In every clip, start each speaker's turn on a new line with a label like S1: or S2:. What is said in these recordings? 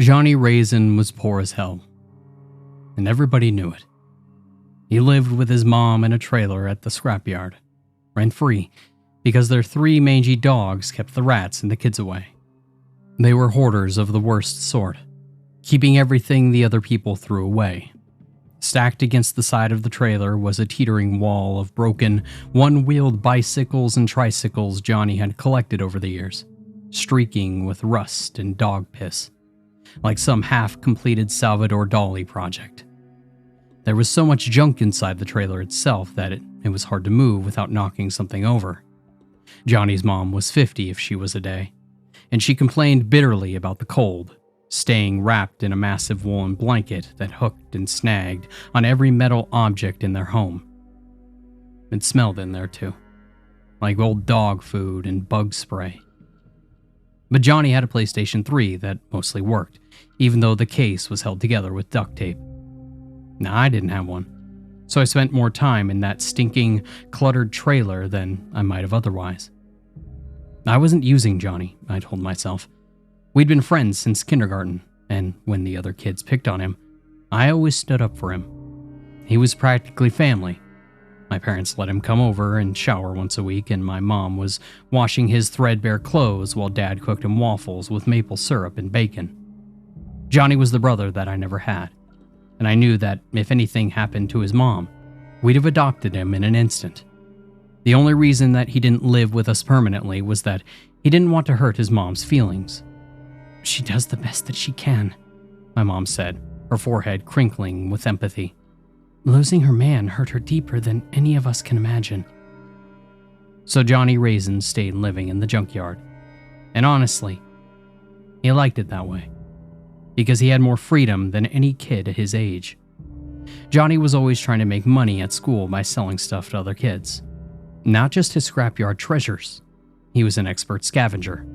S1: Johnny Raisin was poor as hell, and everybody knew it. He lived with his mom in a trailer at the scrapyard, rent-free, because their 3 mangy dogs kept the rats and the kids away. They were hoarders of the worst sort, keeping everything the other people threw away. Stacked against the side of the trailer was a teetering wall of broken, one-wheeled bicycles and tricycles Johnny had collected over the years, streaking with rust and dog piss, like some half-completed Salvador Dali project. There was so much junk inside the trailer itself that it was hard to move without knocking something over. Johnny's mom was 50 if she was a day, and she complained bitterly about the cold, staying wrapped in a massive woolen blanket that hooked and snagged on every metal object in their home. It smelled in there too, like old dog food and bug spray. But Johnny had a PlayStation 3 that mostly worked, even though the case was held together with duct tape. Now, I didn't have one, so I spent more time in that stinking, cluttered trailer than I might have otherwise. I wasn't using Johnny, I told myself. We'd been friends since kindergarten, and when the other kids picked on him, I always stood up for him. He was practically family. My parents let him come over and shower once a week, and my mom was washing his threadbare clothes while Dad cooked him waffles with maple syrup and bacon. Johnny was the brother that I never had, and I knew that if anything happened to his mom, we'd have adopted him in an instant. The only reason that he didn't live with us permanently was that he didn't want to hurt his mom's feelings. "She does the best that she can," my mom said, her forehead crinkling with empathy. "Losing her man hurt her deeper than any of us can imagine." So Johnny Raisin stayed living in the junkyard. And honestly, he liked it that way, because he had more freedom than any kid at his age. Johnny was always trying to make money at school by selling stuff to other kids. Not just his scrapyard treasures. He was an expert scavenger.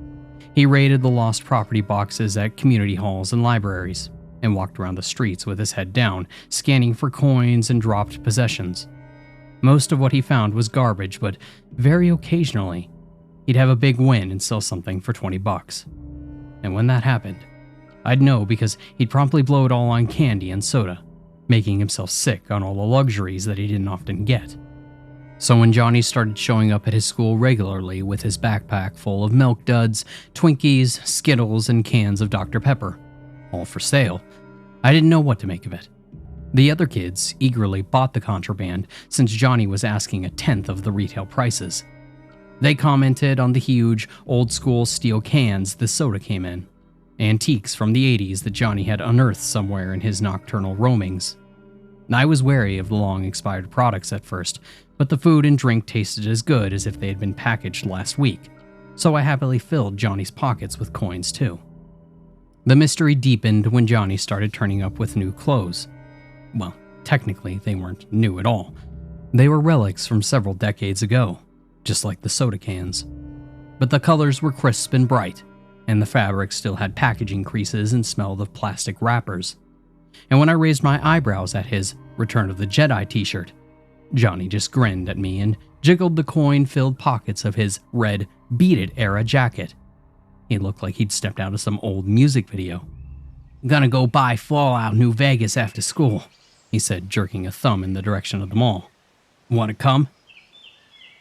S1: He raided the lost property boxes at community halls and libraries, and walked around the streets with his head down, scanning for coins and dropped possessions. Most of what he found was garbage, but very occasionally, he'd have a big win and sell something for $20. And when that happened, I'd know because he'd promptly blow it all on candy and soda, making himself sick on all the luxuries that he didn't often get. So when Johnny started showing up at his school regularly with his backpack full of Milk Duds, Twinkies, Skittles, and cans of Dr. Pepper, all for sale, I didn't know what to make of it. The other kids eagerly bought the contraband since Johnny was asking a tenth of the retail prices. They commented on the huge, old-school steel cans the soda came in, antiques from the 80s that Johnny had unearthed somewhere in his nocturnal roamings. I was wary of the long-expired products at first, but the food and drink tasted as good as if they had been packaged last week, so I happily filled Johnny's pockets with coins too. The mystery deepened when Johnny started turning up with new clothes. Well, technically, they weren't new at all. They were relics from several decades ago, just like the soda cans. But the colors were crisp and bright, and the fabric still had packaging creases and smelled of plastic wrappers. And when I raised my eyebrows at his Return of the Jedi t-shirt, Johnny just grinned at me and jiggled the coin-filled pockets of his red Beat It era jacket. He looked like he'd stepped out of some old music video. "Gonna go buy Fallout New Vegas after school," he said, jerking a thumb in the direction of the mall. "Want to come?"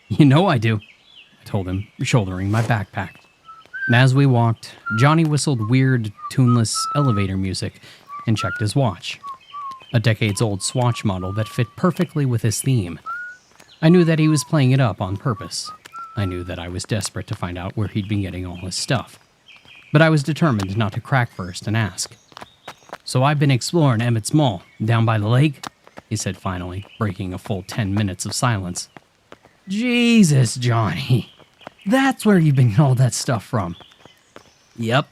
S1: "You know I do," I told him, shouldering my backpack. And as we walked, Johnny whistled weird, tuneless elevator music and checked his watch. A decades-old Swatch model that fit perfectly with his theme. I knew that he was playing it up on purpose. I knew that I was desperate to find out where he'd been getting all his stuff. But I was determined not to crack first and ask. "So I've been exploring Emmett's Mall, down by the lake?" he said finally, breaking a full 10 minutes of silence. "Jesus, Johnny. That's where you've been getting all that stuff from." "Yep."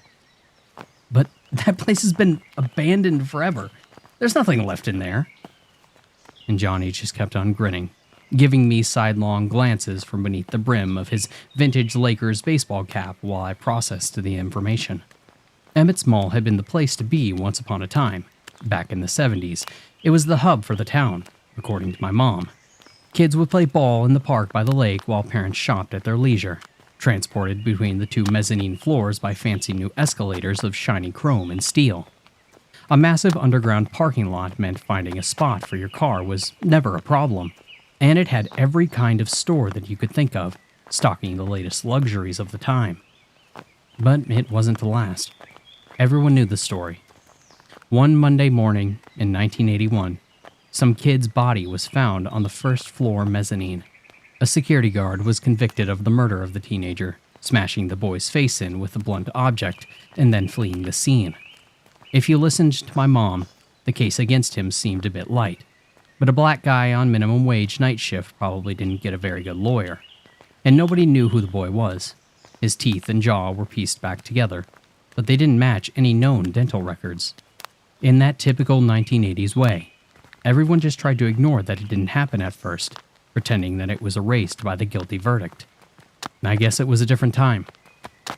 S1: "But that place has been abandoned forever. There's nothing left in there." And Johnny just kept on grinning, giving me sidelong glances from beneath the brim of his vintage Lakers baseball cap while I processed the information. Emmett's Mall had been the place to be once upon a time. Back in the 70s, it was the hub for the town, according to my mom. Kids would play ball in the park by the lake while parents shopped at their leisure, transported between the two mezzanine floors by fancy new escalators of shiny chrome and steel. A massive underground parking lot meant finding a spot for your car was never a problem, and it had every kind of store that you could think of, stocking the latest luxuries of the time. But it wasn't to last. Everyone knew the story. One Monday morning in 1981, some kid's body was found on the first floor mezzanine. A security guard was convicted of the murder of the teenager, smashing the boy's face in with a blunt object and then fleeing the scene. If you listened to my mom, the case against him seemed a bit light, but a black guy on minimum wage night shift probably didn't get a very good lawyer, and nobody knew who the boy was. His teeth and jaw were pieced back together, but they didn't match any known dental records. In that typical 1980s way, everyone just tried to ignore that it didn't happen at first, pretending that it was erased by the guilty verdict. I guess it was a different time.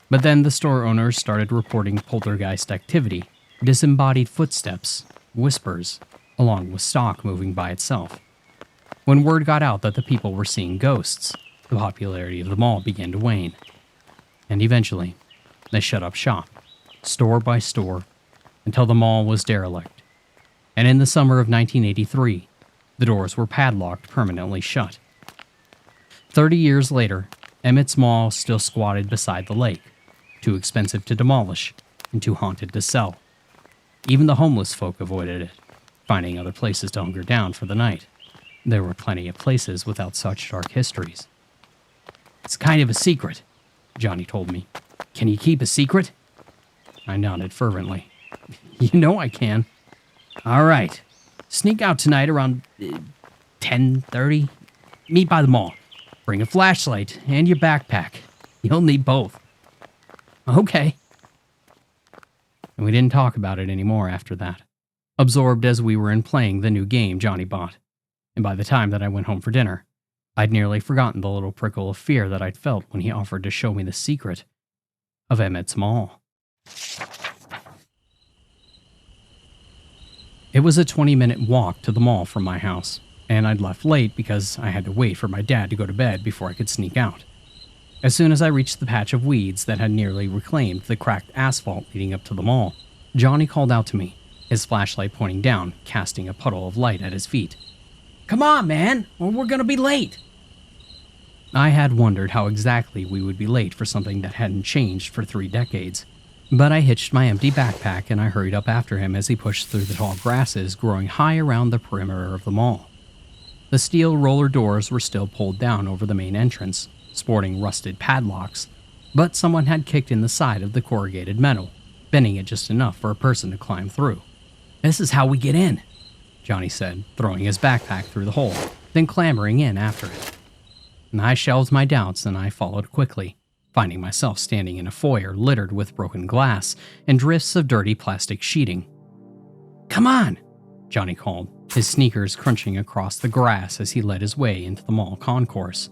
S1: But then the store owners started reporting poltergeist activity, disembodied footsteps, whispers, along with stock moving by itself. When word got out that the people were seeing ghosts, the popularity of the mall began to wane. And eventually, they shut up shop, store by store, until the mall was derelict. And in the summer of 1983, the doors were padlocked permanently shut. 30 years later, Emmett's Mall still squatted beside the lake, too expensive to demolish and too haunted to sell. Even the homeless folk avoided it, finding other places to hunker down for the night. There were plenty of places without such dark histories. "It's kind of a secret," Johnny told me. "Can you keep a secret?" I nodded fervently. "You know I can." "All right. Sneak out tonight around 10:30. Meet by the mall. Bring a flashlight and your backpack. You'll need both." "Okay." And we didn't talk about it anymore after that, absorbed as we were in playing the new game Johnny bought. And by the time that I went home for dinner, I'd nearly forgotten the little prickle of fear that I'd felt when he offered to show me the secret of Emmett's Mall. It was a 20-minute walk to the mall from my house, and I'd left late because I had to wait for my dad to go to bed before I could sneak out. As soon as I reached the patch of weeds that had nearly reclaimed the cracked asphalt leading up to the mall, Johnny called out to me, his flashlight pointing down, casting a puddle of light at his feet. "Come on, man, or we're gonna be late." I had wondered how exactly we would be late for something that hadn't changed for 3 decades. But I hitched my empty backpack and I hurried up after him as he pushed through the tall grasses growing high around the perimeter of the mall. The steel roller doors were still pulled down over the main entrance, sporting rusted padlocks, but someone had kicked in the side of the corrugated metal, bending it just enough for a person to climb through. "This is how we get in," Johnny said, throwing his backpack through the hole, then clambering in after it. And I shelved my doubts and I followed quickly, finding myself standing in a foyer littered with broken glass and drifts of dirty plastic sheeting. "Come on," Johnny called, his sneakers crunching across the grass as he led his way into the mall concourse.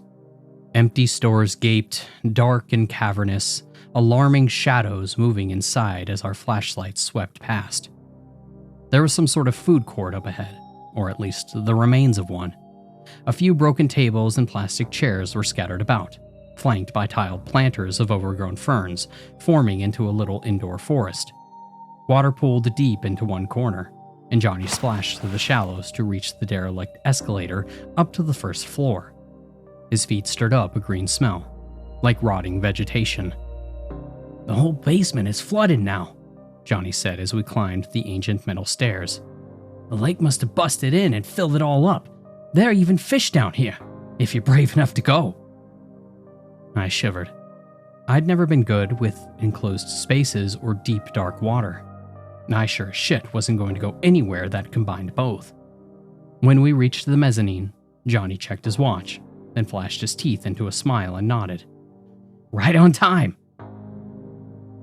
S1: Empty stores gaped, dark and cavernous, alarming shadows moving inside as our flashlights swept past. There was some sort of food court up ahead, or at least the remains of one. A few broken tables and plastic chairs were scattered about, flanked by tiled planters of overgrown ferns, forming into a little indoor forest. Water pooled deep into one corner, and Johnny splashed through the shallows to reach the derelict escalator up to the first floor. His feet stirred up a green smell, like rotting vegetation. "The whole basement is flooded now," Johnny said as we climbed the ancient metal stairs. "The lake must have busted in and filled it all up. There are even fish down here, if you're brave enough to go." I shivered. I'd never been good with enclosed spaces or deep, dark water. I sure as shit wasn't going to go anywhere that combined both. When we reached the mezzanine, Johnny checked his watch, then flashed his teeth into a smile and nodded. "Right on time."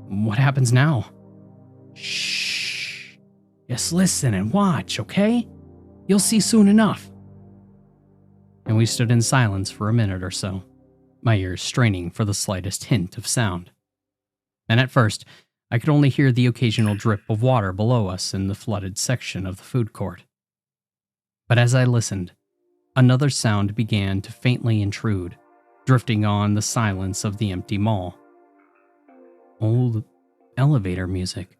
S1: "What happens now?" "Shh. Just listen and watch, okay? You'll see soon enough." And we stood in silence for a minute or so, my ears straining for the slightest hint of sound. And at first, I could only hear the occasional drip of water below us in the flooded section of the food court. But as I listened, another sound began to faintly intrude, drifting on the silence of the empty mall. Old elevator music.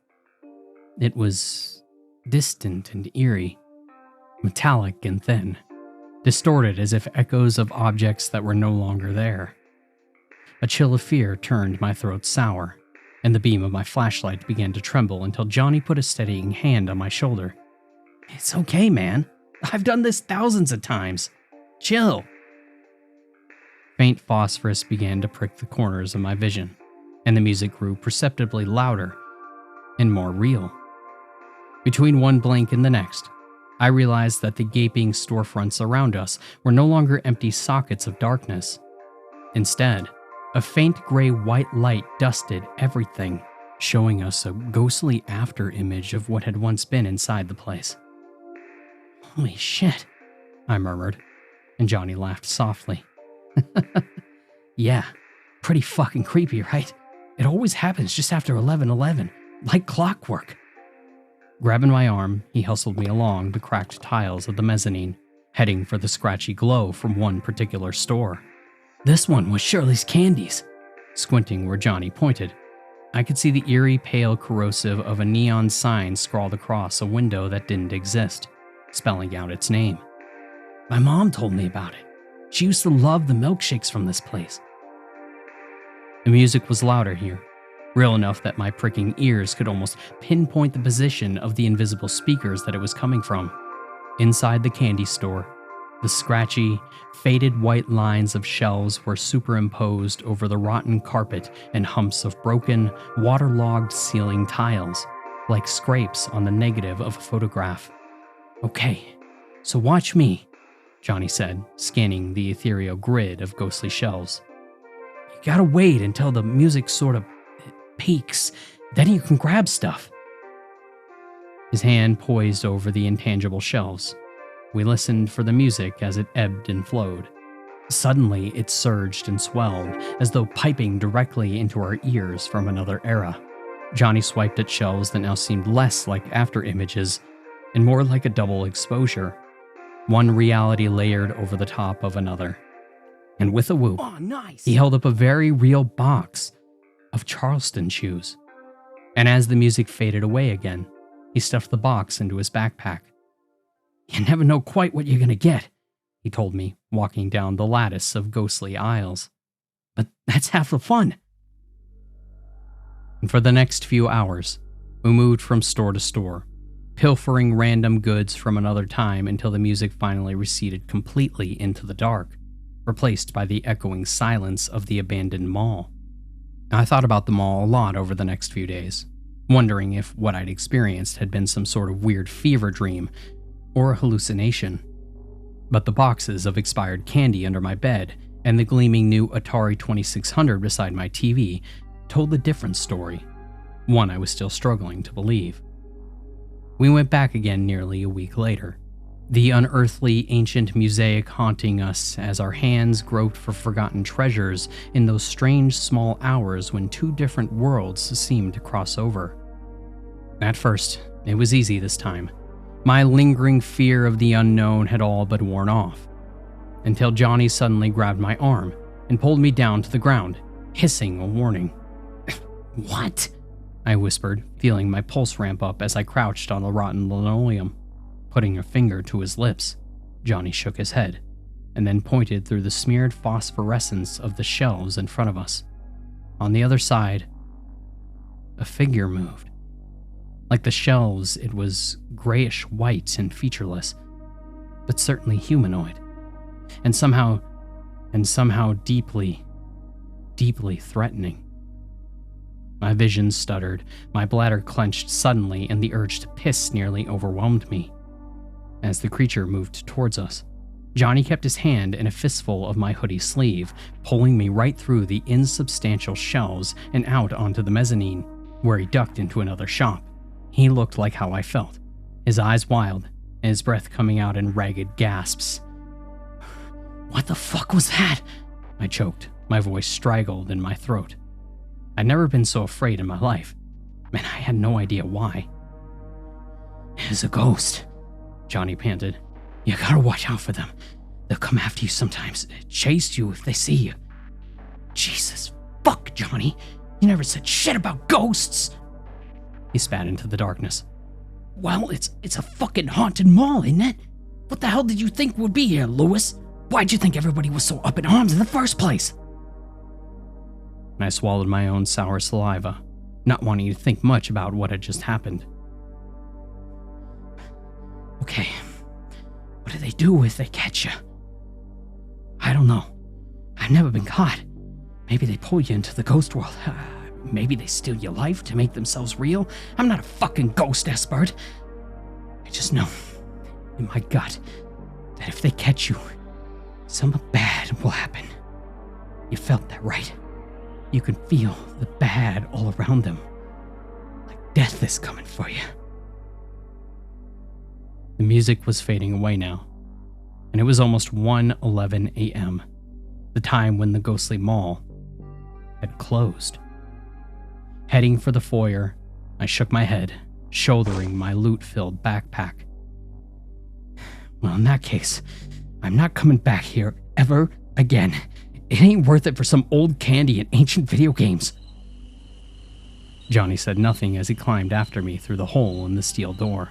S1: It was distant and eerie, metallic and thin, distorted as if echoes of objects that were no longer there. A chill of fear turned my throat sour, and the beam of my flashlight began to tremble until Johnny put a steadying hand on my shoulder. "It's okay, man. I've done this thousands of times. Chill." Faint phosphorus began to prick the corners of my vision, and the music grew perceptibly louder and more real. Between one blink and the next, I realized that the gaping storefronts around us were no longer empty sockets of darkness. Instead, a faint gray-white light dusted everything, showing us a ghostly after-image of what had once been inside the place. "Holy shit," I murmured, and Johnny laughed softly. "Yeah, pretty fucking creepy, right? It always happens just after 11:11, like clockwork." Grabbing my arm, he hustled me along the cracked tiles of the mezzanine, heading for the scratchy glow from one particular store. "This one was Shirley's Candies." Squinting where Johnny pointed, I could see the eerie pale corrosive of a neon sign scrawled across a window that didn't exist, spelling out its name. "My mom told me about it. She used to love the milkshakes from this place." The music was louder here, real enough that my pricking ears could almost pinpoint the position of the invisible speakers that it was coming from. Inside the candy store, the scratchy, faded white lines of shelves were superimposed over the rotten carpet and humps of broken, waterlogged ceiling tiles, like scrapes on the negative of a photograph. "Okay, so watch me," Johnny said, scanning the ethereal grid of ghostly shelves. "You gotta wait until the music sort of peaks, then you can grab stuff." His hand poised over the intangible shelves. We listened for the music as it ebbed and flowed. Suddenly, it surged and swelled, as though piping directly into our ears from another era. Johnny swiped at shelves that now seemed less like after images and more like a double exposure. One reality layered over the top of another. And with a whoop,
S2: "Oh, nice."
S1: he held up a very real box of Charleston shoes. And as the music faded away again, he stuffed the box into his backpack. "You never know quite what you're gonna get," he told me, walking down the lattice of ghostly aisles. "But that's half the fun." And for the next few hours, we moved from store to store, pilfering random goods from another time until the music finally receded completely into the dark, replaced by the echoing silence of the abandoned mall. I thought about the mall a lot over the next few days, wondering if what I'd experienced had been some sort of weird fever dream or a hallucination. But the boxes of expired candy under my bed and the gleaming new Atari 2600 beside my TV told a different story, one I was still struggling to believe. We went back again nearly a week later, the unearthly ancient mosaic haunting us as our hands groped for forgotten treasures in those strange small hours when two different worlds seemed to cross over. At first, it was easy this time. My lingering fear of the unknown had all but worn off, until Johnny suddenly grabbed my arm and pulled me down to the ground, hissing a warning. "What?" I whispered, feeling my pulse ramp up as I crouched on the rotten linoleum. Putting a finger to his lips, Johnny shook his head, and then pointed through the smeared phosphorescence of the shelves in front of us. On the other side, a figure moved. Like the shelves, it was grayish white and featureless, but certainly humanoid, and somehow deeply, deeply threatening. My vision stuttered, my bladder clenched suddenly, and the urge to piss nearly overwhelmed me. As the creature moved towards us, Johnny kept his hand in a fistful of my hoodie sleeve, pulling me right through the insubstantial shelves and out onto the mezzanine, where he ducked into another shop. He looked like how I felt, his eyes wild, and his breath coming out in ragged gasps. "What the fuck was that?" I choked, my voice straggled in my throat. I'd never been so afraid in my life, and I had no idea why. "It's a ghost," Johnny panted. "You gotta watch out for them. They'll come after you sometimes, chase you if they see you. Jesus, fuck, Johnny. You never said shit about ghosts. He spat into the darkness. Well, it's a fucking haunted mall, isn't it? What the hell did you think would be here, Lewis? Why'd you think everybody was so up in arms in the first place? And I swallowed my own sour saliva, not wanting to think much about what had just happened. Okay, what do they do if they catch you? I don't know. I've never been caught. Maybe they pull you into the ghost world. Maybe they steal your life to make themselves real. I'm not a fucking ghost expert. I just know in my gut that if they catch you, something bad will happen. You felt that, right? You can feel the bad all around them. Like death is coming for you. The music was fading away now, and it was almost 1:11 a.m., the time when the ghostly mall had closed. Heading for the foyer, I shook my head, shouldering my loot-filled backpack. Well, in that case, I'm not coming back here ever again. It ain't worth it for some old candy and ancient video games. Johnny said nothing as he climbed after me through the hole in the steel door.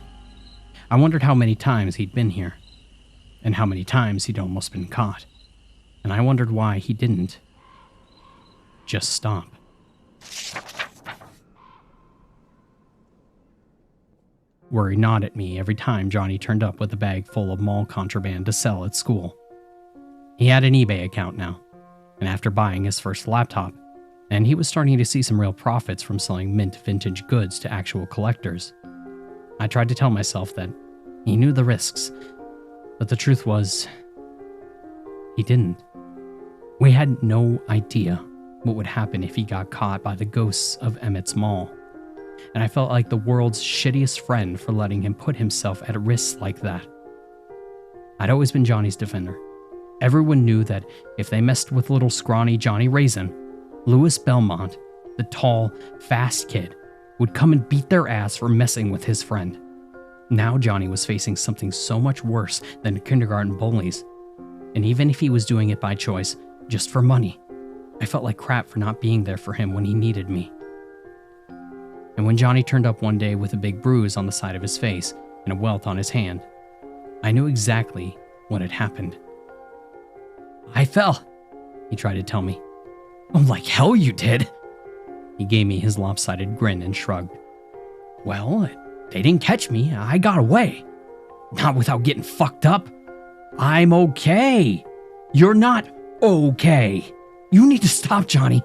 S1: I wondered how many times he'd been here, and how many times he'd almost been caught. And I wondered why he didn't just stop. Worry gnawed at me every time Johnny turned up with a bag full of mall contraband to sell at school. He had an eBay account now, and after buying his first laptop, and he was starting to see some real profits from selling mint vintage goods to actual collectors, I tried to tell myself that he knew the risks, but the truth was, he didn't. We had no idea what would happen if he got caught by the ghosts of Emmett's Mall, and I felt like the world's shittiest friend for letting him put himself at risk like that. I'd always been Johnny's defender. Everyone knew that if they messed with little scrawny Johnny Raisin, Louis Belmont, the tall, fast kid, would come and beat their ass for messing with his friend. Now Johnny was facing something so much worse than kindergarten bullies, and even if he was doing it by choice, just for money, I felt like crap for not being there for him when he needed me. And when Johnny turned up one day with a big bruise on the side of his face and a welt on his hand, I knew exactly what had happened. I fell, he tried to tell me. Oh, like hell you did. He gave me his lopsided grin and shrugged. Well, they didn't catch me. I got away. Not without getting fucked up. I'm okay. You're not okay. You need to stop, Johnny.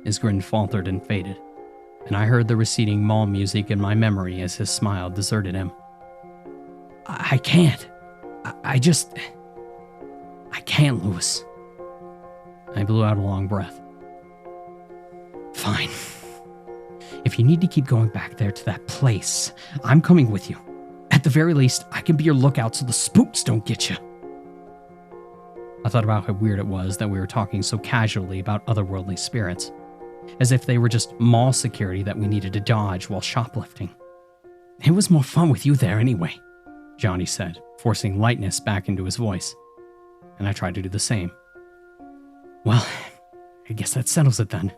S1: His grin faltered and faded, and I heard the receding mall music in my memory as his smile deserted him. I can't. I can't, Louis. I blew out a long breath. Fine. If you need to keep going back there to that place, I'm coming with you. At the very least, I can be your lookout so the spooks don't get you. I thought about how weird it was that we were talking so casually about otherworldly spirits, as if they were just mall security that we needed to dodge while shoplifting. It was more fun with you there anyway, Johnny said, forcing lightness back into his voice, and I tried to do the same. Well, I guess that settles it then.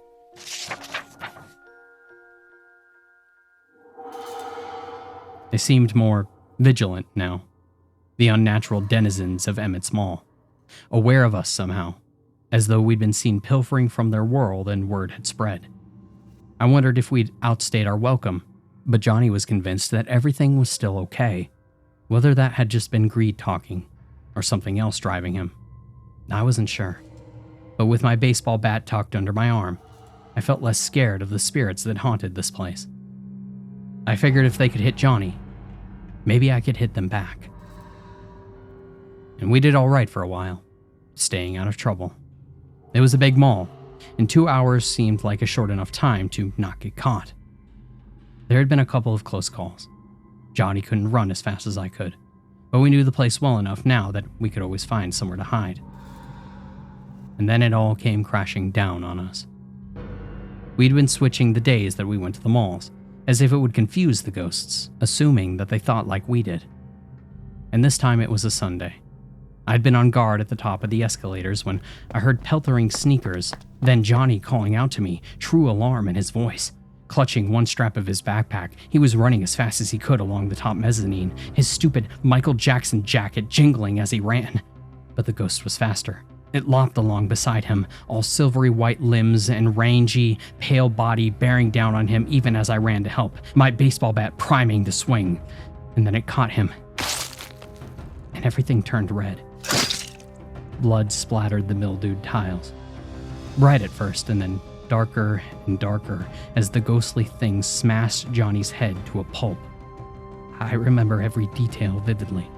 S1: They seemed more vigilant now, the unnatural denizens of Emmett's Mall, aware of us somehow, as though we'd been seen pilfering from their world and word had spread. I wondered if we'd outstayed our welcome, but Johnny was convinced that everything was still okay, whether that had just been greed talking or something else driving him. I wasn't sure, but with my baseball bat tucked under my arm, I felt less scared of the spirits that haunted this place. I figured if they could hit Johnny, maybe I could hit them back. And we did all right for a while, staying out of trouble. It was a big mall, and 2 hours seemed like a short enough time to not get caught. There had been a couple of close calls. Johnny couldn't run as fast as I could, but we knew the place well enough now that we could always find somewhere to hide. And then it all came crashing down on us. We'd been switching the days that we went to the malls, as if it would confuse the ghosts, assuming that they thought like we did. And this time it was a Sunday. I'd been on guard at the top of the escalators when I heard peltering sneakers, then Johnny calling out to me, true alarm in his voice. Clutching one strap of his backpack, he was running as fast as he could along the top mezzanine, his stupid Michael Jackson jacket jingling as he ran. But the ghost was faster. It lopped along beside him, all silvery white limbs and rangy, pale body bearing down on him even as I ran to help, my baseball bat priming to swing. And then it caught him. And everything turned red. Blood splattered the mildewed tiles. Red at first, and then darker and darker as the ghostly thing smashed Johnny's head to a pulp. I remember every detail vividly.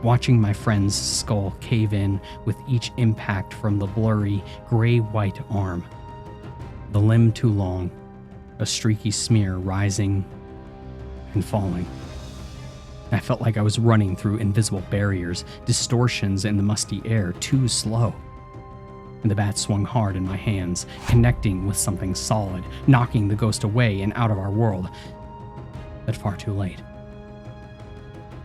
S1: Watching my friend's skull cave in with each impact from the blurry, gray-white arm. The limb too long, a streaky smear rising and falling. I felt like I was running through invisible barriers, distortions in the musty air too slow. And the bat swung hard in my hands, connecting with something solid, knocking the ghost away and out of our world. But far too late.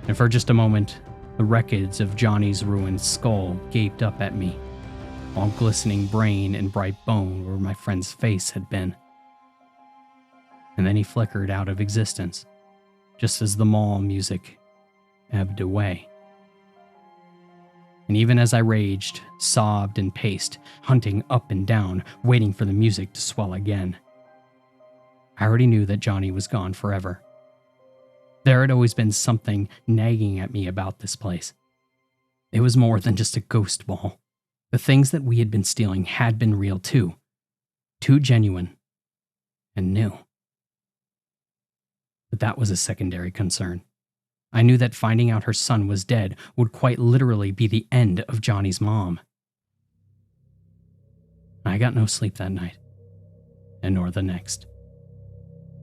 S1: And for just a moment, the wreckage of Johnny's ruined skull gaped up at me, while glistening brain and bright bone where my friend's face had been. And then he flickered out of existence, just as the mall music ebbed away. And even as I raged, sobbed, and paced, hunting up and down, waiting for the music to swell again, I already knew that Johnny was gone forever. There had always been something nagging at me about this place. It was more than just a ghost ball. The things that we had been stealing had been real too. Too genuine and new. But that was a secondary concern. I knew that finding out her son was dead would quite literally be the end of Johnny's mom. I got no sleep that night, and nor the next.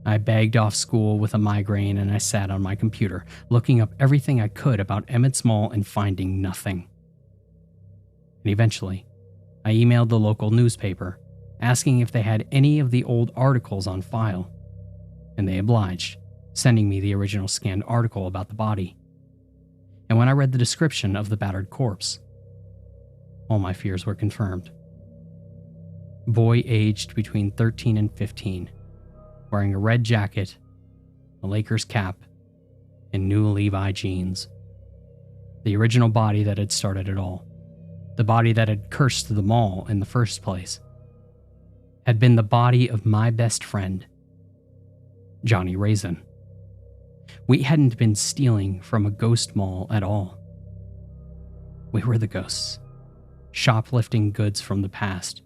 S1: I begged off school with a migraine and I sat on my computer, looking up everything I could about Emmett's Mall and finding nothing. And eventually, I emailed the local newspaper, asking if they had any of the old articles on file, and they obliged, sending me the original scanned article about the body. And when I read the description of the battered corpse, all my fears were confirmed. Boy aged between 13 and 15, wearing a red jacket, a Lakers cap, and new Levi jeans. The original body that had started it all, the body that had cursed the mall in the first place, had been the body of my best friend, Johnny Raisin. We hadn't been stealing from a ghost mall at all. We were the ghosts, shoplifting goods from the past,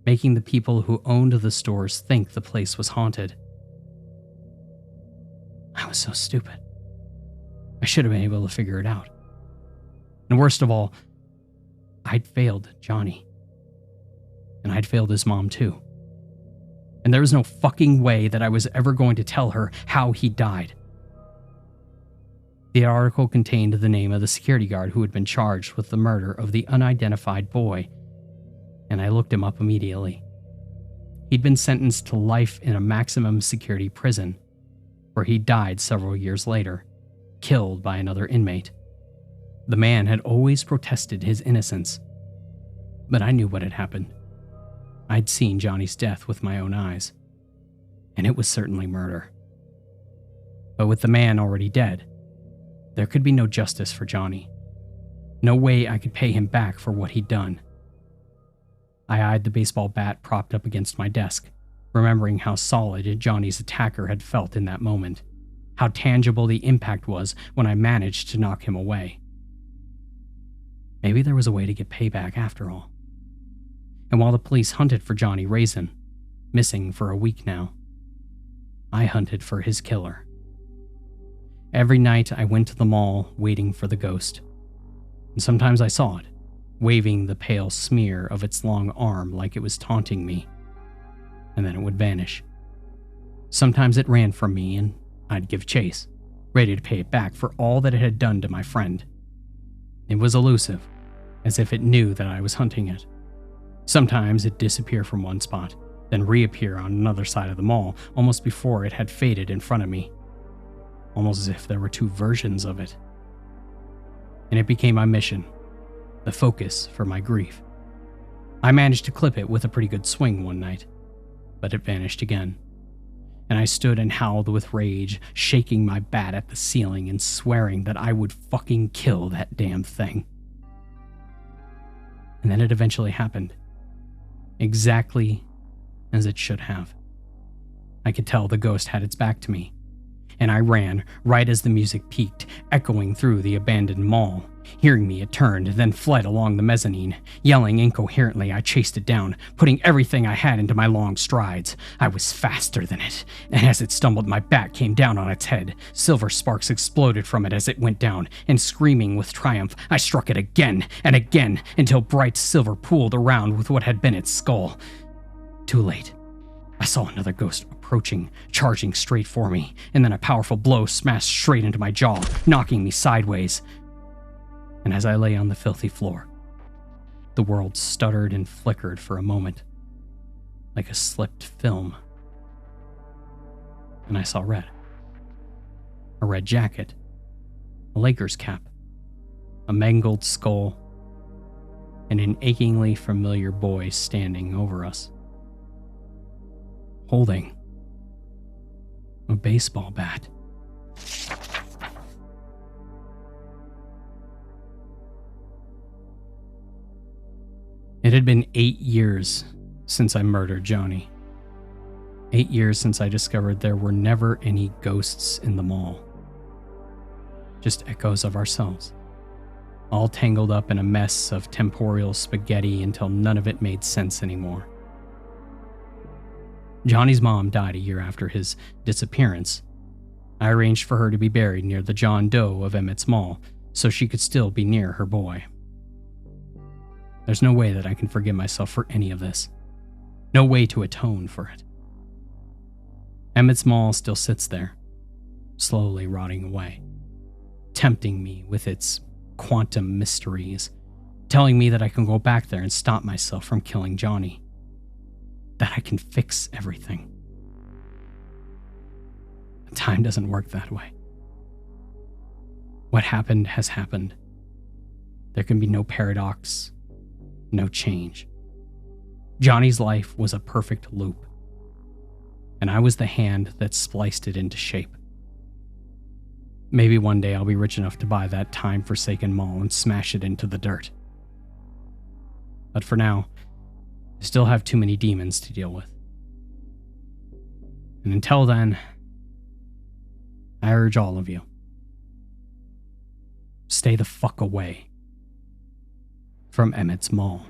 S1: making the people who owned the stores think the place was haunted. I was so stupid. I should have been able to figure it out. And worst of all, I'd failed Johnny. And I'd failed his mom too. And there was no fucking way that I was ever going to tell her how he died. The article contained the name of the security guard who had been charged with the murder of the unidentified boy, and I looked him up immediately. He'd been sentenced to life in a maximum security prison, where he died several years later, killed by another inmate. The man had always protested his innocence, but I knew what had happened. I'd seen Johnny's death with my own eyes, and it was certainly murder. But with the man already dead, there could be no justice for Johnny. No way I could pay him back for what he'd done. I eyed the baseball bat propped up against my desk, remembering how solid Johnny's attacker had felt in that moment, how tangible the impact was when I managed to knock him away. Maybe there was a way to get payback after all. And while the police hunted for Johnny Raisin, missing for a week now, I hunted for his killer. Every night I went to the mall waiting for the ghost, and sometimes I saw it, waving the pale smear of its long arm like it was taunting me, and then it would vanish. Sometimes it ran from me and I'd give chase, ready to pay it back for all that it had done to my friend. It was elusive, as if it knew that I was hunting it. Sometimes it'd disappear from one spot, then reappear on another side of the mall almost before it had faded in front of me, almost as if there were two versions of it. And it became my mission the focus for my grief. I managed to clip it with a pretty good swing one night, but it vanished again. And I stood and howled with rage, shaking my bat at the ceiling and swearing that I would fucking kill that damn thing. And then it eventually happened. Exactly as it should have. I could tell the ghost had its back to me, and I ran right as the music peaked, echoing through the abandoned mall. Hearing me, it turned, then fled along the mezzanine. Yelling incoherently, I chased it down, putting everything I had into my long strides. I was faster than it, and as it stumbled, my bat came down on its head. Silver sparks exploded from it as it went down, and screaming with triumph, I struck it again and again until bright silver pooled around with what had been its skull. Too late. I saw another ghost approaching, charging straight for me, and then a powerful blow smashed straight into my jaw, knocking me sideways. And as I lay on the filthy floor, the world stuttered and flickered for a moment, like a slipped film. And I saw red. A red jacket, a Lakers cap, a mangled skull, and an achingly familiar boy standing over us, holding a baseball bat. It had been 8 years since I murdered Johnny. 8 years since I discovered there were never any ghosts in the mall. Just echoes of ourselves, all tangled up in a mess of temporal spaghetti until none of it made sense anymore. Johnny's mom died a year after his disappearance. I arranged for her to be buried near the John Doe of Emmett's Mall so she could still be near her boy. There's no way that I can forgive myself for any of this. No way to atone for it. Emmett's Mall still sits there, slowly rotting away, tempting me with its quantum mysteries, telling me that I can go back there and stop myself from killing Johnny, that I can fix everything. But time doesn't work that way. What happened has happened. There can be no paradox, no change. Johnny's life was a perfect loop, and I was the hand that spliced it into shape. Maybe one day I'll be rich enough to buy that time-forsaken mall and smash it into the dirt. But for now, I still have too many demons to deal with. And until then, I urge all of you, stay the fuck away from Emmett's Mall.